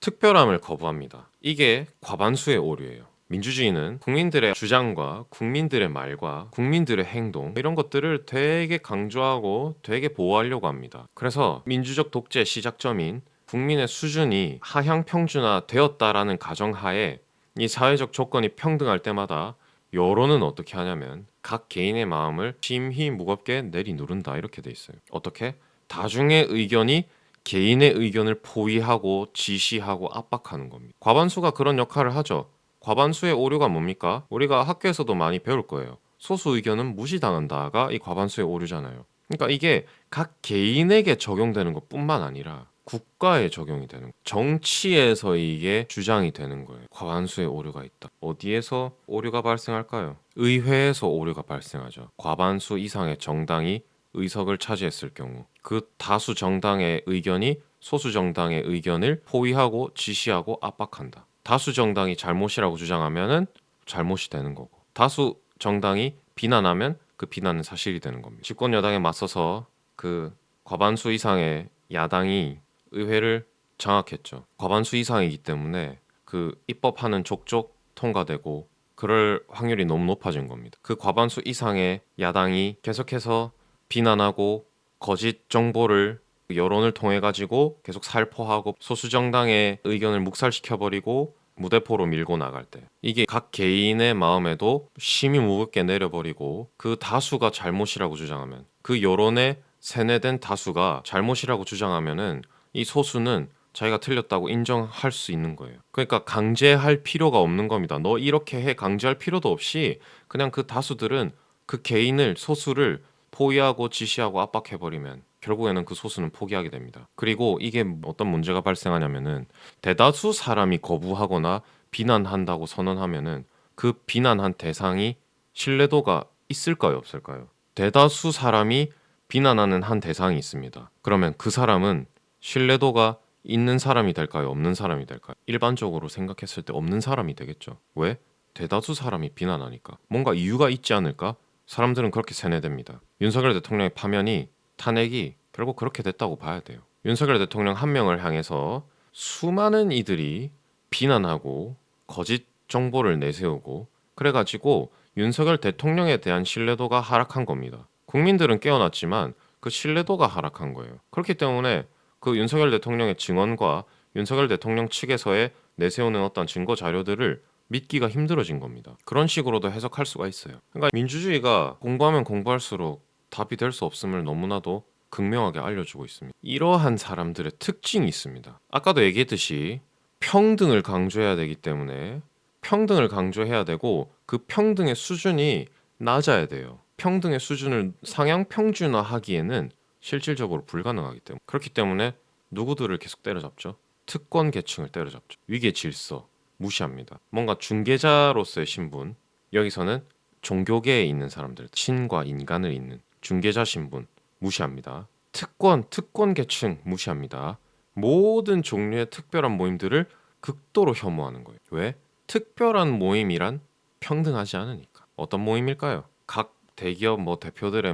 특별함을 거부합니다. 이게 과반수의 오류예요. 민주주의는 국민들의 주장과 국민들의 말과 국민들의 행동 이런 것들을 되게 강조하고 되게 보호하려고 합니다. 그래서 민주적 독재의 시작점인 국민의 수준이 하향 평준화되었다라는 가정하에 이 사회적 조건이 평등할 때마다 여론은 어떻게 하냐면 각 개인의 마음을 심히 무겁게 내리누른다 이렇게 돼 있어요. 어떻게? 다중의 의견이 개인의 의견을 포위하고 지시하고 압박하는 겁니다. 과반수가 그런 역할을 하죠. 과반수의 오류가 뭡니까? 우리가 학교에서도 많이 배울 거예요. 소수 의견은 무시당한다가 이 과반수의 오류잖아요. 그러니까 이게 각 개인에게 적용되는 것뿐만 아니라 국가에 적용이 되는 거예요. 정치에서 이게 주장이 되는 거예요. 과반수의 오류가 있다. 어디에서 오류가 발생할까요? 의회에서 오류가 발생하죠. 과반수 이상의 정당이 의석을 차지했을 경우 그 다수 정당의 의견이 소수 정당의 의견을 포위하고 지시하고 압박한다. 다수 정당이 잘못이라고 주장하면은 잘못이 되는 거고 다수 정당이 비난하면 그 비난은 사실이 되는 겁니다. 집권 여당에 맞서서 그 과반수 이상의 야당이 의회를 장악했죠. 과반수 이상이기 때문에 그 입법하는 족족 통과되고 그럴 확률이 너무 높아진 겁니다. 그 과반수 이상의 야당이 계속해서 비난하고 거짓 정보를 여론을 통해 가지고 계속 살포하고 소수 정당의 의견을 묵살시켜버리고 무대포로 밀고 나갈 때 이게 각 개인의 마음에도 심히 무겁게 내려버리고 그 다수가 잘못이라고 주장하면 그 여론에 세뇌된 다수가 잘못이라고 주장하면은 이 소수는 자기가 틀렸다고 인정할 수 있는 거예요. 그러니까 강제할 필요가 없는 겁니다. 너 이렇게 해 강제할 필요도 없이 그냥 그 다수들은 그 개인을 소수를 포위하고 지시하고 압박해버리면 결국에는 그 소수는 포기하게 됩니다. 그리고 이게 어떤 문제가 발생하냐면은 대다수 사람이 거부하거나 비난한다고 선언하면은 그 비난한 대상이 신뢰도가 있을까요, 없을까요? 대다수 사람이 비난하는 한 대상이 있습니다. 그러면 그 사람은 신뢰도가 있는 사람이 될까요, 없는 사람이 될까요? 일반적으로 생각했을 때 없는 사람이 되겠죠. 왜? 대다수 사람이 비난하니까. 뭔가 이유가 있지 않을까? 사람들은 그렇게 세뇌됩니다. 윤석열 대통령의 파면이 탄핵이 결국 그렇게 됐다고 봐야 돼요. 윤석열 대통령 한 명을 향해서 수많은 이들이 비난하고 거짓 정보를 내세우고 그래가지고 윤석열 대통령에 대한 신뢰도가 하락한 겁니다. 국민들은 깨어났지만 그 신뢰도가 하락한 거예요. 그렇기 때문에 그 윤석열 대통령의 증언과 윤석열 대통령 측에서의 내세우는 어떤 증거 자료들을 믿기가 힘들어진 겁니다. 그런 식으로도 해석할 수가 있어요. 그러니까 민주주의가 공부하면 공부할수록 답이 될 수 없음을 너무나도 극명하게 알려주고 있습니다. 이러한 사람들의 특징이 있습니다. 아까도 얘기했듯이 평등을 강조해야 되기 때문에 평등을 강조해야 되고 그 평등의 수준이 낮아야 돼요. 평등의 수준을 상향 평준화하기에는 실질적으로 불가능하기 때문에 그렇기 때문에 누구들을 계속 때려잡죠. 특권 계층을 때려잡죠. 위계 질서 무시합니다. 뭔가 중개자로서의 신분, 여기서는 종교계에 있는 사람들, 신과 인간을 잇는 중개자 신분 무시합니다. 특권 계층 무시합니다. 모든 종류의 특별한 모임들을 극도로 혐오하는 거예요. 왜? 특별한 모임이란 평등하지 않으니까. 어떤 모임일까요? 각 대기업 대표들의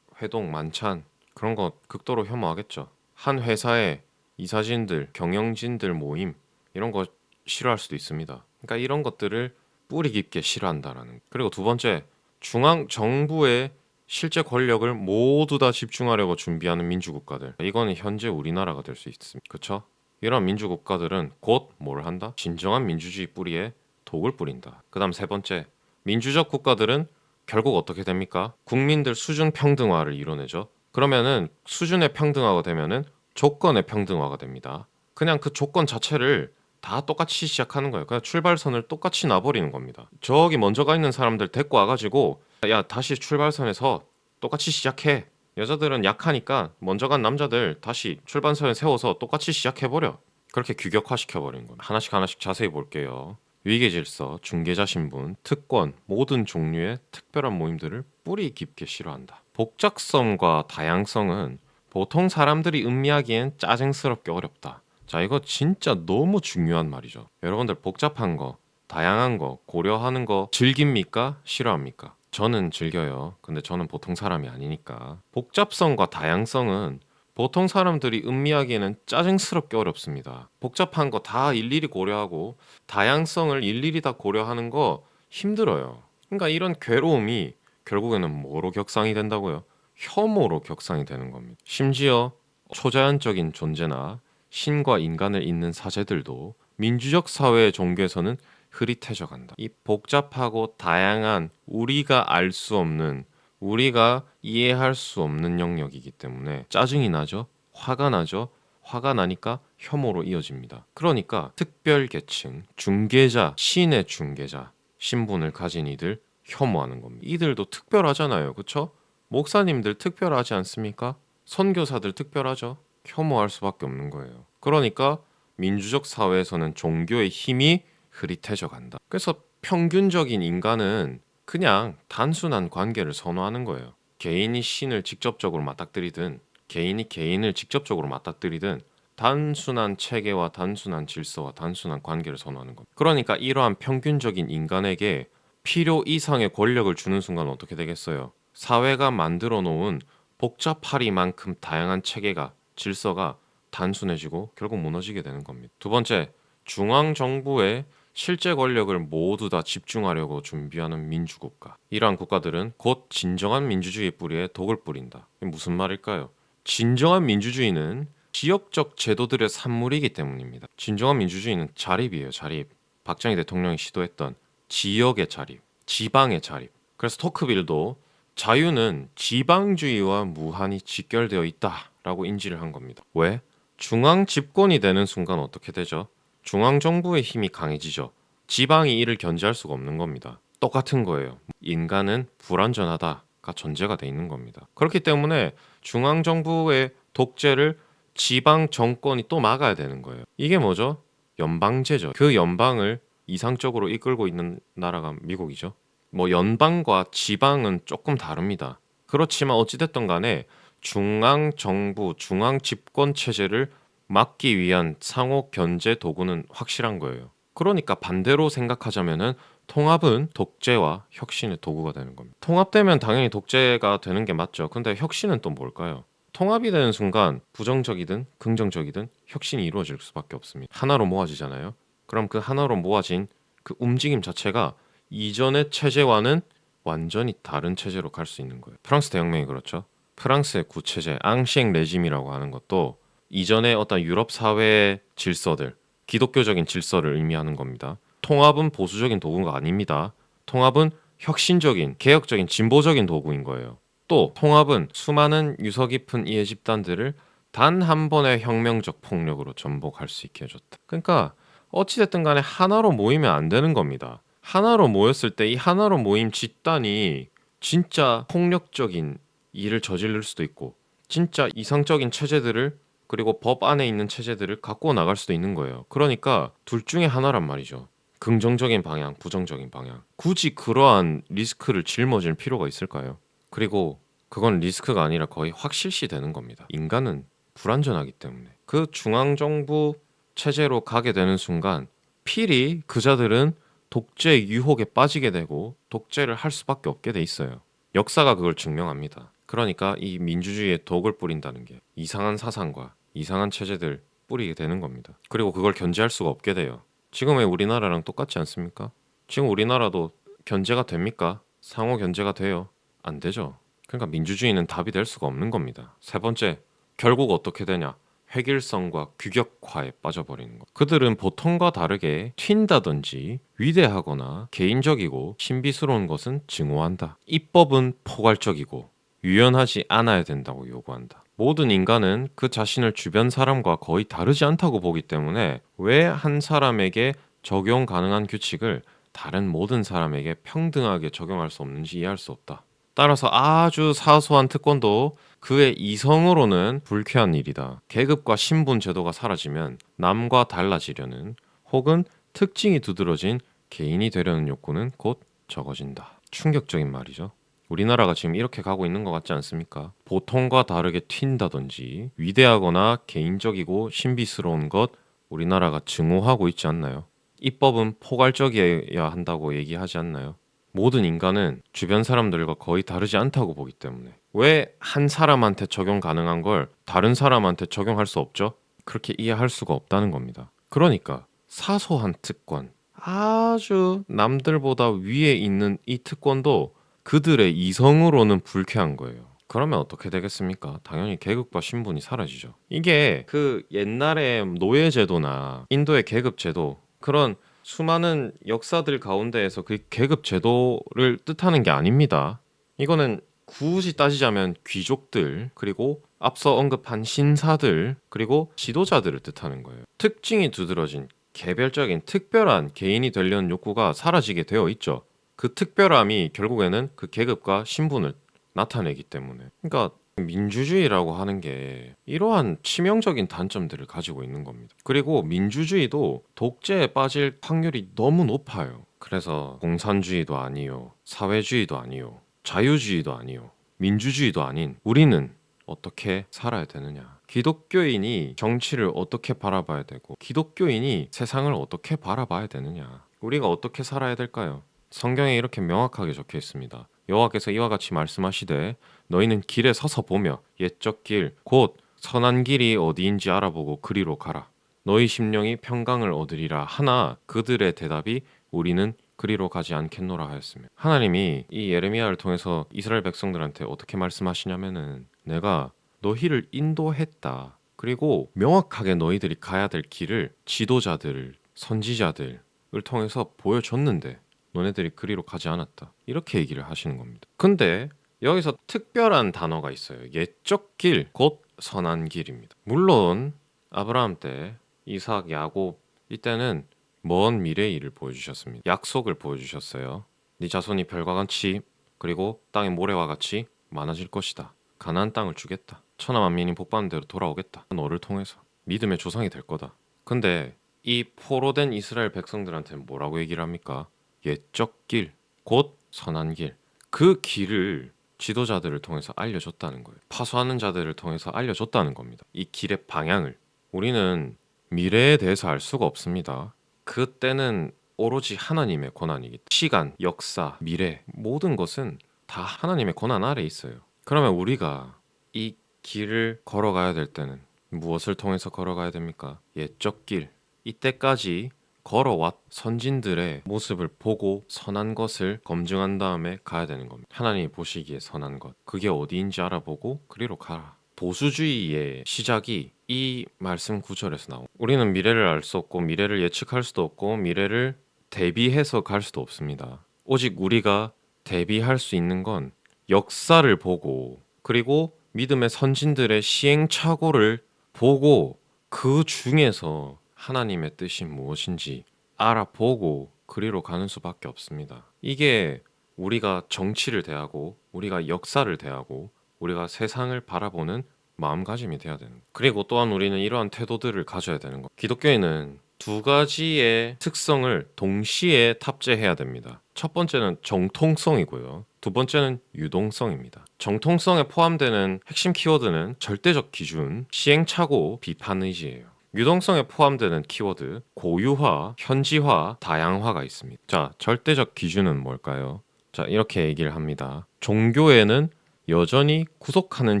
회동 만찬 그런 거 극도로 혐오하겠죠. 한 회사의 이사진들, 경영진들 모임 이런 거 싫어할 수도 있습니다. 그러니까 이런 것들을 뿌리 깊게 싫어한다라는. 그리고 두 번째, 중앙 정부의 실제 권력을 모두 다 집중하려고 준비하는 민주국가들. 이거는 현재 우리나라가 될 수 있습니다. 그렇죠? 이런 민주국가들은 곧 뭘 한다? 진정한 민주주의 뿌리에 독을 뿌린다. 그다음 세 번째, 민주적 국가들은 결국 어떻게 됩니까? 국민들 수준 평등화를 이뤄내죠. 그러면은 수준의 평등화가 되면은 조건의 평등화가 됩니다. 그냥 그 조건 자체를 다 똑같이 시작하는 거예요. 그냥 출발선을 똑같이 놔버리는 겁니다. 저기 먼저 가 있는 사람들 데리고 와가지고 야 다시 출발선에서 똑같이 시작해. 여자들은 약하니까 먼저 간 남자들 다시 출발선에 세워서 똑같이 시작해버려. 그렇게 규격화시켜버리는 거예요. 하나씩 하나씩 자세히 볼게요. 위계질서, 중개자 신분, 특권, 모든 종류의 특별한 모임들을 뿌리 깊게 싫어한다. 복잡성과 다양성은 보통 사람들이 음미하기엔 짜증스럽게 어렵다. 자, 이거 진짜 너무 중요한 말이죠. 여러분들 복잡한 거, 다양한 거, 고려하는 거 즐깁니까? 싫어합니까? 저는 즐겨요. 근데 저는 보통 사람이 아니니까. 복잡성과 다양성은 보통 사람들이 음미하기에는 짜증스럽게 어렵습니다. 복잡한 거 다 일일이 고려하고 다양성을 일일이 다 고려하는 거 힘들어요. 그러니까 이런 괴로움이 결국에는 뭐로 격상이 된다고요? 혐오로 격상이 되는 겁니다. 심지어 초자연적인 존재나 신과 인간을 잇는 사제들도 민주적 사회의 종교에서는 흐릿해져 간다. 이 복잡하고 다양한 우리가 알 수 없는, 우리가 이해할 수 없는 영역이기 때문에 짜증이 나죠. 화가 나죠. 화가 나니까 혐오로 이어집니다. 그러니까 특별 계층, 중개자, 신의 중개자, 신분을 가진 이들 혐오하는 겁니다. 이들도 특별하잖아요. 그렇죠? 목사님들 특별하지 않습니까? 선교사들 특별하죠. 혐오할 수밖에 없는 거예요. 그러니까 민주적 사회에서는 종교의 힘이 흐릿해져 간다. 그래서 평균적인 인간은 그냥 단순한 관계를 선호하는 거예요. 개인이 신을 직접적으로 맞닥뜨리든 개인이 개인을 직접적으로 맞닥뜨리든 단순한 체계와 단순한 질서와 단순한 관계를 선호하는 겁니다. 그러니까 이러한 평균적인 인간에게 필요 이상의 권력을 주는 순간 어떻게 되겠어요? 사회가 만들어 놓은 복잡하리만큼 다양한 체계가 질서가 단순해지고 결국 무너지게 되는 겁니다. 두 번째, 중앙 정부의 실제 권력을 모두 다 집중하려고 준비하는 민주국가. 이러한 국가들은 곧 진정한 민주주의 뿌리에 독을 뿌린다. 이게 무슨 말일까요? 진정한 민주주의는 지역적 제도들의 산물이기 때문입니다. 진정한 민주주의는 자립이에요, 자립. 박정희 대통령이 시도했던 지역의 자립, 지방의 자립. 그래서 토크빌도 자유는 지방주의와 무한히 직결되어 있다라고 인지를 한 겁니다. 왜? 중앙 집권이 되는 순간 어떻게 되죠? 중앙 정부의 힘이 강해지죠. 지방이 이를 견제할 수가 없는 겁니다. 똑같은 거예요. 인간은 불완전하다가 전제가 돼 있는 겁니다. 그렇기 때문에 중앙 정부의 독재를 지방 정권이 또 막아야 되는 거예요. 이게 뭐죠? 연방제죠. 그 연방을 이상적으로 이끌고 있는 나라가 미국이죠. 뭐 연방과 지방은 조금 다릅니다. 그렇지만 어찌됐든 간에 중앙 정부, 중앙 집권 체제를 막기 위한 상호 견제 도구는 확실한 거예요. 그러니까 반대로 생각하자면은 통합은 독재와 혁신의 도구가 되는 겁니다. 통합되면 당연히 독재가 되는 게 맞죠. 근데 혁신은 또 뭘까요? 통합이 되는 순간 부정적이든 긍정적이든 혁신이 이루어질 수밖에 없습니다. 하나로 모아지잖아요. 그럼 그 하나로 모아진 그 움직임 자체가 이전의 체제와는 완전히 다른 체제로 갈 수 있는 거예요. 프랑스 대혁명이 그렇죠. 프랑스의 구체제 앙시앵 레짐이라고 하는 것도 이전의 어떤 유럽 사회의 질서들, 기독교적인 질서를 의미하는 겁니다. 통합은 보수적인 도구가 아닙니다. 통합은 혁신적인, 개혁적인, 진보적인 도구인 거예요. 또 통합은 수많은 유서 깊은 이해 집단들을 단 한 번의 혁명적 폭력으로 전복할 수 있게 해줬다. 그러니까 어찌됐든 간에 하나로 모이면 안 되는 겁니다. 하나로 모였을 때 이 하나로 모임 집단이 진짜 폭력적인 일을 저지를 수도 있고 진짜 이상적인 체제들을 그리고 법 안에 있는 체제들을 갖고 나갈 수도 있는 거예요. 그러니까 둘 중에 하나란 말이죠. 긍정적인 방향, 부정적인 방향. 굳이 그러한 리스크를 짊어질 필요가 있을까요? 그리고 그건 리스크가 아니라 거의 확실시 되는 겁니다. 인간은 불완전하기 때문에. 그 중앙정부 체제로 가게 되는 순간 필히 그자들은 독재 유혹에 빠지게 되고 독재를 할 수밖에 없게 돼 있어요. 역사가 그걸 증명합니다. 그러니까 이 민주주의에 독을 뿌린다는 게 이상한 사상과 이상한 체제들 뿌리게 되는 겁니다. 그리고 그걸 견제할 수가 없게 돼요. 지금의 우리나라랑 똑같지 않습니까? 지금 우리나라도 견제가 됩니까? 상호 견제가 돼요? 안 되죠. 그러니까 민주주의는 답이 될 수가 없는 겁니다. 세 번째, 결국 어떻게 되냐? 획일성과 규격화에 빠져버리는 것. 그들은 보통과 다르게 튄다든지 위대하거나 개인적이고 신비스러운 것은 증오한다. 입법은 포괄적이고 유연하지 않아야 된다고 요구한다. 모든 인간은 그 자신을 주변 사람과 거의 다르지 않다고 보기 때문에 왜 한 사람에게 적용 가능한 규칙을 다른 모든 사람에게 평등하게 적용할 수 없는지 이해할 수 없다. 따라서 아주 사소한 특권도 그의 이성으로는 불쾌한 일이다. 계급과 신분 제도가 사라지면 남과 달라지려는 혹은 특징이 두드러진 개인이 되려는 욕구는 곧 적어진다. 충격적인 말이죠. 우리나라가 지금 이렇게 가고 있는 것 같지 않습니까? 보통과 다르게 튄다든지 위대하거나 개인적이고 신비스러운 것 우리나라가 증오하고 있지 않나요? 입법은 포괄적이어야 한다고 얘기하지 않나요? 모든 인간은 주변 사람들과 거의 다르지 않다고 보기 때문에 왜 한 사람한테 적용 가능한 걸 다른 사람한테 적용할 수 없죠? 그렇게 이해할 수가 없다는 겁니다. 그러니까 사소한 특권, 아주 남들보다 위에 있는 이 특권도 그들의 이성으로는 불쾌한 거예요. 그러면 어떻게 되겠습니까? 당연히 계급과 신분이 사라지죠. 이게 그 옛날에 노예제도나 인도의 계급제도, 그런 수많은 역사들 가운데에서 그 계급제도를 뜻하는 게 아닙니다. 이거는 굳이 따지자면 귀족들, 그리고 앞서 언급한 신사들, 그리고 지도자들을 뜻하는 거예요. 특징이 두드러진 개별적인 특별한 개인이 되려는 욕구가 사라지게 되어 있죠. 그 특별함이 결국에는 그 계급과 신분을 나타내기 때문에. 그러니까 민주주의라고 하는 게 이러한 치명적인 단점들을 가지고 있는 겁니다. 그리고 민주주의도 독재에 빠질 확률이 너무 높아요. 그래서 공산주의도 아니요, 사회주의도 아니요, 자유주의도 아니요, 민주주의도 아닌 우리는 어떻게 살아야 되느냐. 기독교인이 정치를 어떻게 바라봐야 되고, 기독교인이 세상을 어떻게 바라봐야 되느냐. 우리가 어떻게 살아야 될까요? 성경에 이렇게 명확하게 적혀 있습니다. 여호와께서 이와 같이 말씀하시되 너희는 길에 서서 보며 옛적 길 곧 선한 길이 어디인지 알아보고 그리로 가라. 너희 심령이 평강을 얻으리라 하나 그들의 대답이 우리는 그리로 가지 않겠노라 하였으며, 하나님이 이 예레미야를 통해서 이스라엘 백성들한테 어떻게 말씀하시냐면은 내가 너희를 인도했다. 그리고 명확하게 너희들이 가야 될 길을 지도자들, 선지자들을 통해서 보여줬는데 너네들이 그리로 가지 않았다. 이렇게 얘기를 하시는 겁니다. 근데 여기서 특별한 단어가 있어요. 옛적 길, 곧 선한 길입니다. 물론 아브라함 때, 이삭, 야곱 이때는 먼 미래의 일을 보여주셨습니다. 약속을 보여주셨어요. 네 자손이 별과 같이, 그리고 땅의 모래와 같이 많아질 것이다. 가나안 땅을 주겠다. 천하 만민이 복받는 대로 돌아오겠다. 너를 통해서 믿음의 조상이 될 거다. 근데 이 포로된 이스라엘 백성들한테는 뭐라고 얘기를 합니까? 옛적 길, 곧 선한 길. 그 길을 지도자들을 통해서 알려줬다는 거예요. 파수하는 자들을 통해서 알려줬다는 겁니다. 이 길의 방향을. 우리는 미래에 대해서 알 수가 없습니다. 그때는 오로지 하나님의 권한이기 때문에 시간, 역사, 미래 모든 것은 다 하나님의 권한 아래에 있어요. 그러면 우리가 이 길을 걸어가야 될 때는 무엇을 통해서 걸어가야 됩니까? 옛적 길. 이때까지 걸어왔 선진들의 모습을 보고 선한 것을 검증한 다음에 가야 되는 겁니다. 하나님이 보시기에 선한 것, 그게 어디인지 알아보고 그리로 가라. 보수주의의 시작이 이 말씀 구절에서 나옵니다. 우리는 미래를 알 수 없고 미래를 예측할 수도 없고 미래를 대비해서 갈 수도 없습니다. 오직 우리가 대비할 수 있는 건 역사를 보고, 그리고 믿음의 선진들의 시행착오를 보고 그 중에서 하나님의 뜻이 무엇인지 알아보고 그리로 가는 수밖에 없습니다. 이게 우리가 정치를 대하고 우리가 역사를 대하고 우리가 세상을 바라보는 마음가짐이 돼야 되는 거예요. 그리고 또한 우리는 이러한 태도들을 가져야 되는 거예요. 기독교인은 두 가지의 특성을 동시에 탑재해야 됩니다. 첫 번째는 정통성이고요. 두 번째는 유동성입니다. 정통성에 포함되는 핵심 키워드는 절대적 기준, 시행착오, 비판의지예요. 유동성에 포함되는 키워드, 고유화, 현지화, 다양화가 있습니다. 자, 절대적 기준은 뭘까요? 자, 이렇게 얘기를 합니다. 종교에는 여전히 구속하는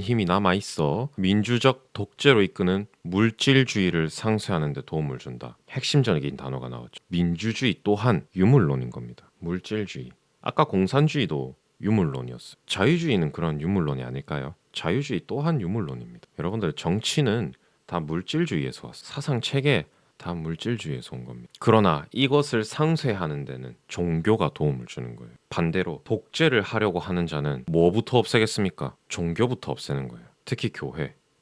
힘이 남아있어 민주적 독재로 이끄는 물질주의를 상쇄하는 데 도움을 준다. 핵심적인 단어가 나왔죠. 민주주의 또한 유물론인 겁니다. 물질주의. 아까 공산주의도 유물론이었어요. 자유주의는 그런 유물론이 아닐까요? 자유주의 또한 유물론입니다. 여러분들, 정치는 다 물질주의에서 왔어요. 사상체계 다 물질주의에서 온 겁니다. 그러나 이것을 상쇄하는 데는 종교가 도움을 주는 거예요. 반대로 독재를 하려고 하는 자는 뭐부터 없애겠습니까? 종교부터 없애는 거예요. 특히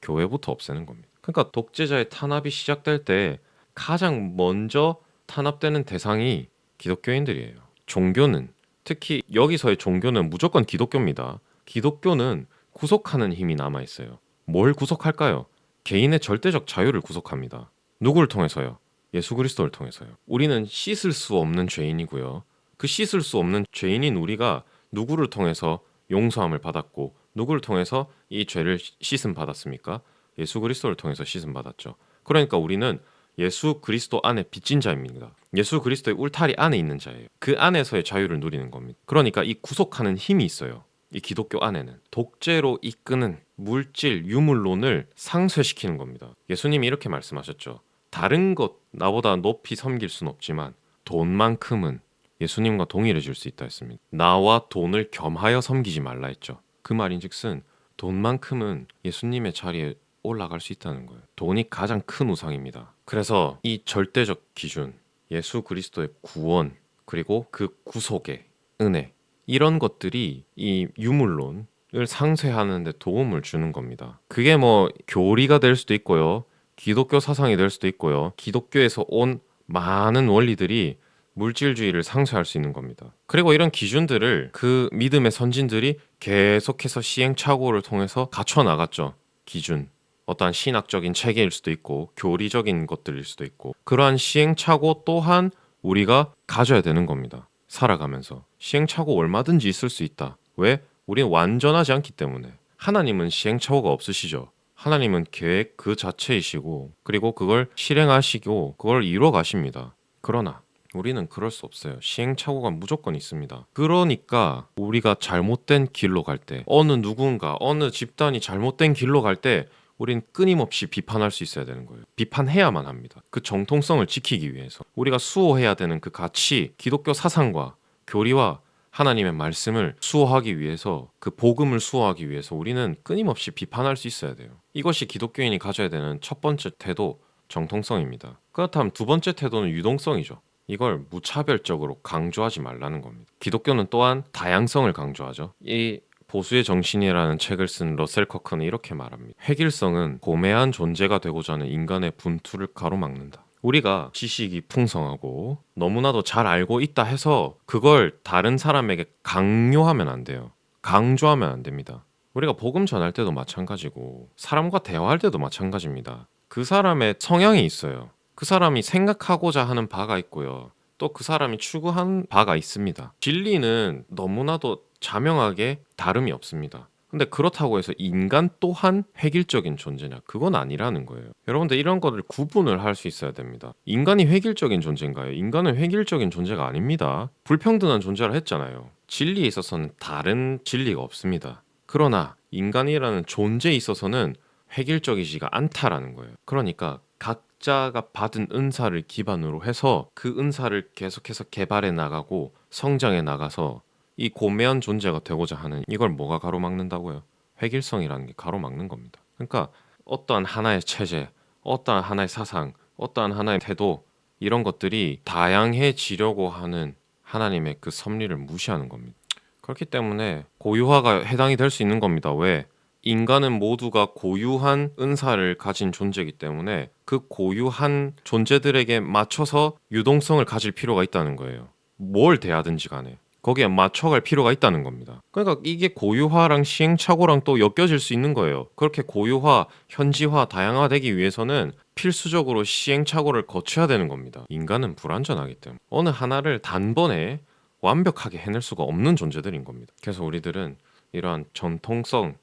교회부터 없애는 겁니다. 그러니까 독재자의 탄압이 시작될 때 가장 먼저 탄압되는 대상이 기독교인들이에요. 종교는, 특히 여기서의 종교는 무조건 기독교입니다. 기독교는 구속하는 힘이 남아있어요. 뭘 구속할까요? 개인의 절대적 자유를 구속합니다. 누구를 통해서요? 예수 그리스도를 통해서요. 우리는 씻을 수 없는 죄인이고요. 그 씻을 수 없는 죄인인 우리가 누구를 통해서 용서함을 받았고 누구를 통해서 이 죄를 씻음 받았습니까? 예수 그리스도를 통해서 씻음 받았죠. 그러니까 우리는 예수 그리스도 안에 빚진 자입니다. 예수 그리스도의 울타리 안에 있는 자예요. 그 안에서의 자유를 누리는 겁니다. 그러니까 이 구속하는 힘이 있어요. 이 기독교 안에는 독재로 이끄는 물질, 유물론을 상쇄시키는 겁니다. 예수님이 이렇게 말씀하셨죠. 다른 것 나보다 높이 섬길 순 없지만 돈만큼은 예수님과 동일해 줄 수 있다 했습니다. 나와 돈을 겸하여 섬기지 말라 했죠. 그 말인즉슨 돈만큼은 예수님의 자리에 올라갈 수 있다는 거예요. 돈이 가장 큰 우상입니다. 그래서 이 절대적 기준, 예수 그리스도의 구원, 그리고 그 구속의 은혜, 이런 것들이 이 유물론을 상쇄하는 데 도움을 주는 겁니다. 그게 뭐 교리가 될 수도 있고요. 기독교 사상이 될 수도 있고요. 기독교에서 온 많은 원리들이 물질주의를 상쇄할 수 있는 겁니다. 그리고 이런 기준들을 그 믿음의 선진들이 계속해서 시행착오를 통해서 갖춰 나갔죠. 기준. 어떠한 신학적인 체계일 수도 있고 교리적인 것들일 수도 있고 그러한 시행착오 또한 우리가 가져야 되는 겁니다. 살아가면서. 시행착오 얼마든지 있을 수 있다. 왜? 우리는 완전하지 않기 때문에. 하나님은 시행착오가 없으시죠. 하나님은 계획 그 자체이시고 그리고 그걸 실행하시고 그걸 이루어 가십니다. 그러나 우리는 그럴 수 없어요. 시행착오가 무조건 있습니다. 그러니까 우리가 잘못된 길로 갈 때, 어느 누군가, 어느 집단이 잘못된 길로 갈 때 우린 끊임없이 비판할 수 있어야 되는 거예요. 비판해야만 합니다. 그 정통성을 지키기 위해서. 우리가 수호해야 되는 그 가치, 기독교 사상과 교리와 하나님의 말씀을 수호하기 위해서, 그 복음을 수호하기 위해서 우리는 끊임없이 비판할 수 있어야 돼요. 이것이 기독교인이 가져야 되는 첫 번째 태도, 정통성입니다. 그렇다면 두 번째 태도는 유동성이죠. 이걸 무차별적으로 강조하지 말라는 겁니다. 기독교는 또한 다양성을 강조하죠. 이 보수의 정신이라는 책을 쓴 러셀 커크는 이렇게 말합니다. 획일성은 고매한 존재가 되고자 하는 인간의 분투를 가로막는다. 우리가 지식이 풍성하고 너무나도 잘 알고 있다 해서 그걸 다른 사람에게 강요하면 안 돼요. 강조하면 안 됩니다. 우리가 복음 전할 때도 마찬가지고 사람과 대화할 때도 마찬가지입니다. 그 사람의 성향이 있어요. 그 사람이 생각하고자 하는 바가 있고요. 또 그 사람이 추구한 바가 있습니다. 진리는 너무나도 자명하게 다름이 없습니다. 근데 그렇다고 해서 인간 또한 획일적인 존재냐? 그건 아니라는 거예요. 여러분들 이런 거를 구분을 할 수 있어야 됩니다. 인간이 획일적인 존재인가요? 인간은 획일적인 존재가 아닙니다. 불평등한 존재라 했잖아요. 진리에 있어서는 다른 진리가 없습니다. 그러나 인간이라는 존재에 있어서는 획일적이지가 않다라는 거예요. 그러니까 각자가 받은 은사를 기반으로 해서 그 은사를 계속해서 개발해 나가고 성장해 나가서 이 고매한 존재가 되고자 하는, 이걸 뭐가 가로막는다고요? 획일성이라는 게 가로막는 겁니다. 그러니까 어떠한 하나의 체제, 어떠한 하나의 사상, 어떠한 하나의 태도, 이런 것들이 다양해지려고 하는 하나님의 그 섭리를 무시하는 겁니다. 그렇기 때문에 고유화가 해당이 될 수 있는 겁니다. 왜? 인간은 모두가 고유한 은사를 가진 존재이기 때문에 그 고유한 존재들에게 맞춰서 유동성을 가질 필요가 있다는 거예요. 뭘 대하든지 간에 거기에 맞춰갈 필요가 있다는 겁니다. 그러니까 이게 고유화랑 시행착오랑 또 엮여질 수 있는 거예요. 그렇게 고유화, 현지화, 다양화되기 위해서는 필수적으로 시행착오를 거쳐야 되는 겁니다. 인간은 불완전하기 때문에 어느 하나를 단번에 완벽하게 해낼 수가 없는 존재들인 겁니다. 그래서 우리들은 이러한 전통성을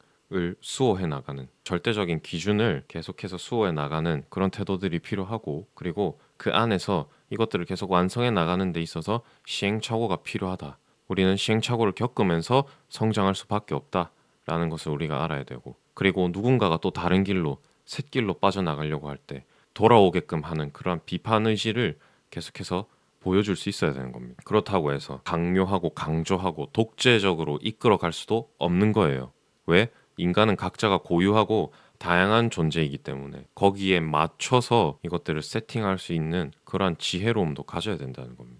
수호해 나가는, 절대적인 기준을 계속해서 수호해 나가는 그런 태도들이 필요하고, 그리고 그 안에서 이것들을 계속 완성해 나가는 데 있어서 시행착오가 필요하다. 우리는 시행착오를 겪으면서 성장할 수밖에 없다라는 것을 우리가 알아야 되고, 그리고 누군가가 또 다른 길로, 샛길로 빠져나가려고 할 때 돌아오게끔 하는 그러한 비판 의지를 계속해서 보여줄 수 있어야 되는 겁니다. 그렇다고 해서 강요하고 강조하고 독재적으로 이끌어갈 수도 없는 거예요. 왜? 인간은 각자가 고유하고 다양한 존재이기 때문에 거기에 맞춰서 이것들을 세팅할 수 있는 그러한 지혜로움도 가져야 된다는 겁니다.